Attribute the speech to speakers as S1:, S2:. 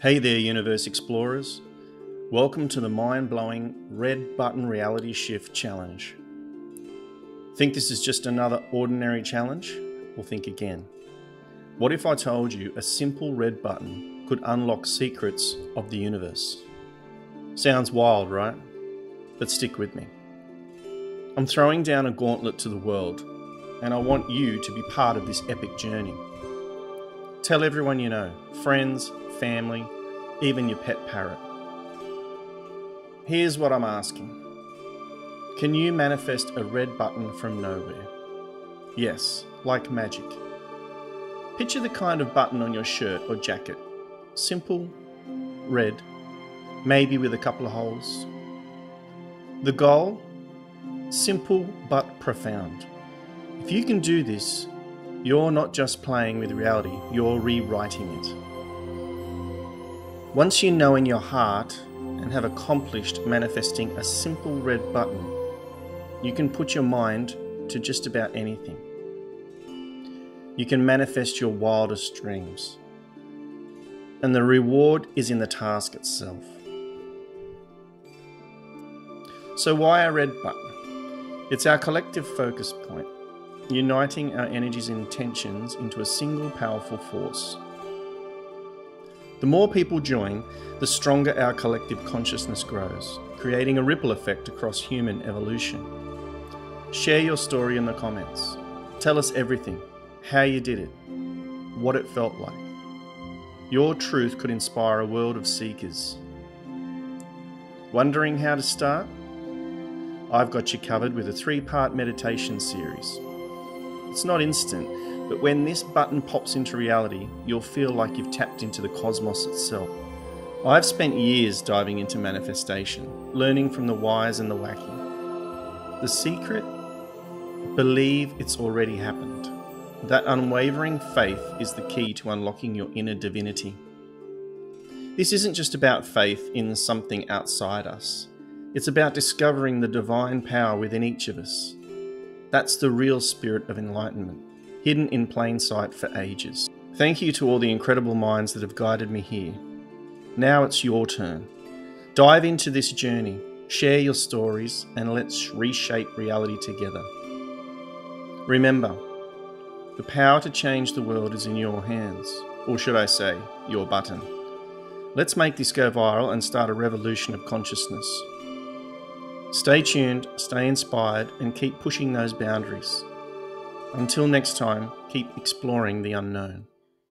S1: Hey there, universe explorers. Welcome to the mind-blowing red button reality shift challenge. Think this is just another ordinary challenge? Well, think again. What if I told you a simple red button could unlock secrets of the universe? Sounds wild, right? But stick with me. I'm throwing down a gauntlet to the world, and I want you to be part of this epic journey. Tell everyone you know, friends, family, even your pet parrot. Here's what I'm asking. Can you manifest a red button from nowhere? Yes, like magic. Picture the kind of button on your shirt or jacket. Simple, red, maybe with a couple of holes. The goal? Simple but profound. If you can do this, you're not just playing with reality, you're rewriting it. Once you know in your heart and have accomplished manifesting a simple red button, you can put your mind to just about anything. You can manifest your wildest dreams. And the reward is in the task itself. So why a red button? It's our collective focus point, uniting our energies and intentions into a single powerful force. The more people join, the stronger our collective consciousness grows, creating a ripple effect across human evolution. Share your story in the comments. Tell us everything, how you did it, what it felt like. Your truth could inspire a world of seekers. Wondering how to start? I've got you covered with a 3-part meditation series. It's not instant, but when this button pops into reality, you'll feel like you've tapped into the cosmos itself. I've spent years diving into manifestation, learning from the wise and the wacky. The secret? Believe it's already happened. That unwavering faith is the key to unlocking your inner divinity. This isn't just about faith in something outside us. It's about discovering the divine power within each of us. That's the real spirit of enlightenment, hidden in plain sight for ages. Thank you to all the incredible minds that have guided me here. Now it's your turn. Dive into this journey, share your stories, and let's reshape reality together. Remember, the power to change the world is in your hands, or should I say, your button. Let's make this go viral and start a revolution of consciousness. Stay tuned, stay inspired, and keep pushing those boundaries. Until next time, keep exploring the unknown.